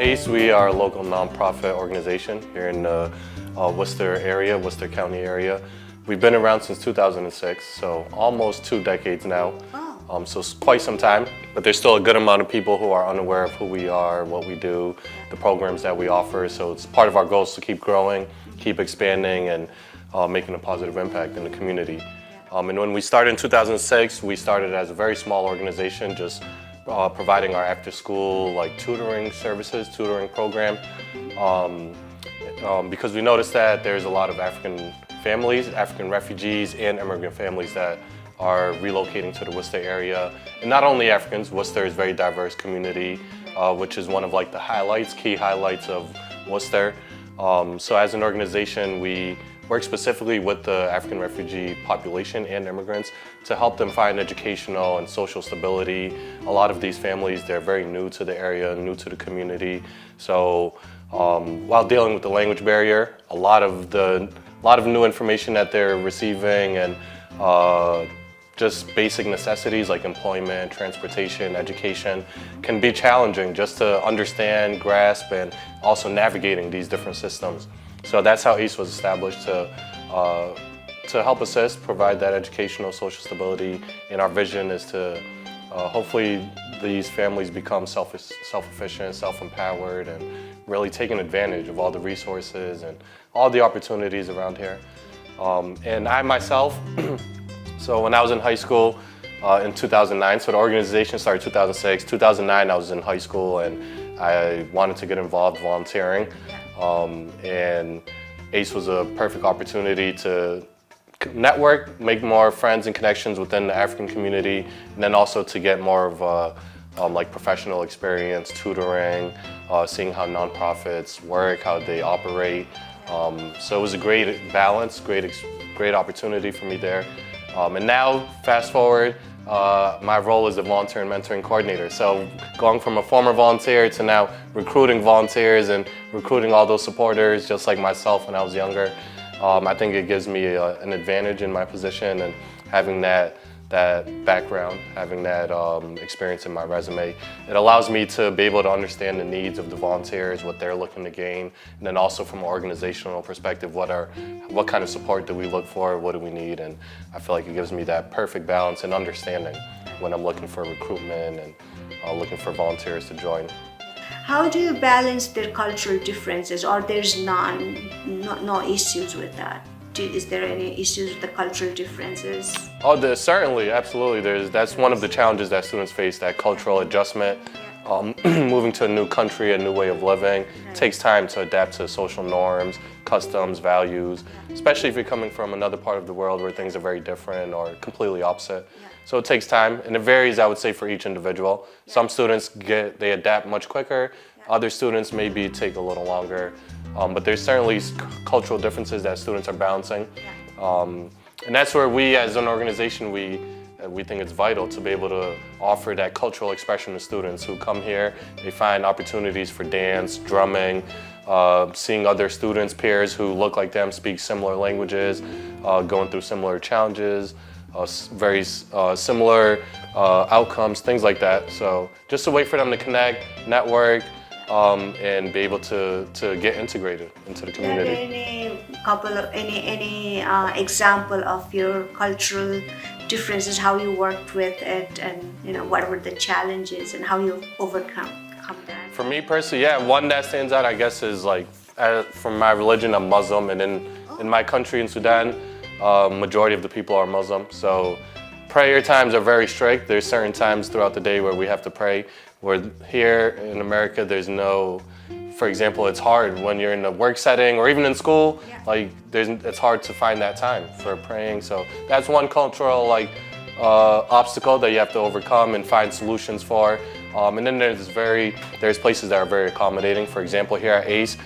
ACE, we are a local nonprofit organization here in the Worcester County area. We've been around since 2006, so almost 2 decades now. So it's quite some time, but there's still a good amount of people who are unaware of who we are, what we do, the programs that we offer. So it's part of our goals to keep growing, keep expanding, and making a positive impact in the community. And when we started in 2006, we started as a very small organization, just providing our after-school tutoring services, tutoring program, because we noticed that there's a lot of African families, African refugees, and immigrant families that are relocating to the Worcester area. And not only Africans, Worcester is a very diverse community, which is one of the key highlights of Worcester. So as an organization, we work specifically with the African refugee population and immigrants to help them find educational and social stability. A lot of these families, they're very new to the area, new to the community. So while dealing with the language barrier, a lot of new information that they're receiving, and just basic necessities like employment, transportation, education can be challenging just to understand, grasp, and also navigating these different systems. So that's how ACE was established, to help assist, provide that educational, social stability. And our vision is to hopefully these families become self-efficient, self-empowered, and really taking advantage of all the resources and all the opportunities around here. And I myself, so when I was in high school in 2009, so the organization started 2006, 2009 I was in high school and I wanted to get involved volunteering. And ACE was a perfect opportunity to network, make more friends and connections within the African community, and then also to get more of a professional experience, tutoring, seeing how nonprofits work, how they operate. So it was a great balance, great opportunity for me there. And now, fast forward, my role is a volunteer and mentoring coordinator. So going from a former volunteer to now recruiting volunteers and recruiting all those supporters, just like myself when I was younger, I think it gives me an advantage in my position, and having that background, having that experience in my resume, it allows me to be able to understand the needs of the volunteers, what they're looking to gain, and then also from an organizational perspective, what kind of support do we look for, what do we need, and I feel like it gives me that perfect balance and understanding when I'm looking for recruitment and looking for volunteers to join. How do you balance their cultural differences, or there's no issues with that? Is there any issues with the cultural differences? Oh, certainly, absolutely. That's one of the challenges that students face, that cultural adjustment. Moving to a new country, a new way of living, takes time to adapt to social norms, customs, values, especially if you're coming from another part of the world where things are very different or completely opposite. So it takes time, and it varies, I would say, for each individual. Some students they adapt much quicker. Other students maybe take a little longer. But there's certainly cultural differences that students are balancing. And that's where we, as an organization, we think it's vital to be able to offer that cultural expression to students who come here. They find opportunities for dance, drumming, seeing other students, peers who look like them, speak similar languages, going through similar challenges, very similar outcomes, things like that. So just a way for them to connect, network, and be able to get integrated into the community. Any example of your cultural differences, how you worked with it, and what were the challenges and how you overcome that? For me personally, yeah, one that stands out, I guess, is from my religion, I'm Muslim, and in my country in Sudan, majority of the people are Muslim. So prayer times are very strict. There's certain times throughout the day where we have to pray. Where here in America, there's no, for example, it's hard when you're in a work setting or even in school, it's hard to find that time for praying. So that's one cultural obstacle that you have to overcome and find solutions for. And then there's places that are very accommodating. For example, here at ACE,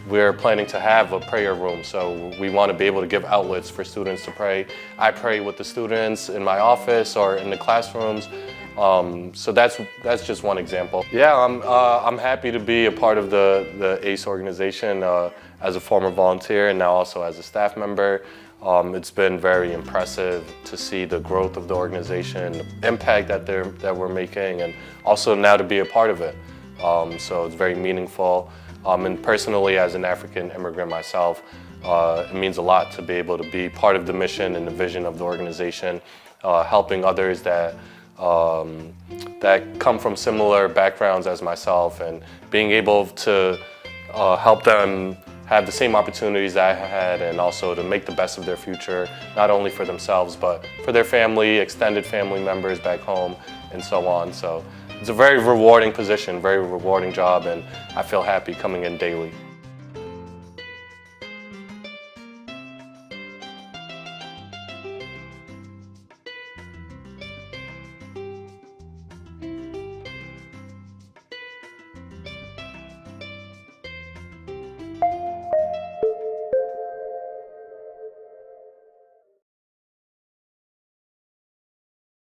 we're planning to have a prayer room, so we want to be able to give outlets for students to pray. I pray with the students in my office or in the classrooms. So that's just one example. Yeah, I'm happy to be a part of the ACE organization as a former volunteer and now also as a staff member. It's been very impressive to see the growth of the organization, the impact that we're making, and also now to be a part of it. So it's very meaningful. And personally, as an African immigrant myself, it means a lot to be able to be part of the mission and the vision of the organization, helping others that come from similar backgrounds as myself, and being able to help them have the same opportunities that I had, and also to make the best of their future, not only for themselves, but for their family, extended family members back home, and so on. So it's a very rewarding position, very rewarding job, and I feel happy coming in daily.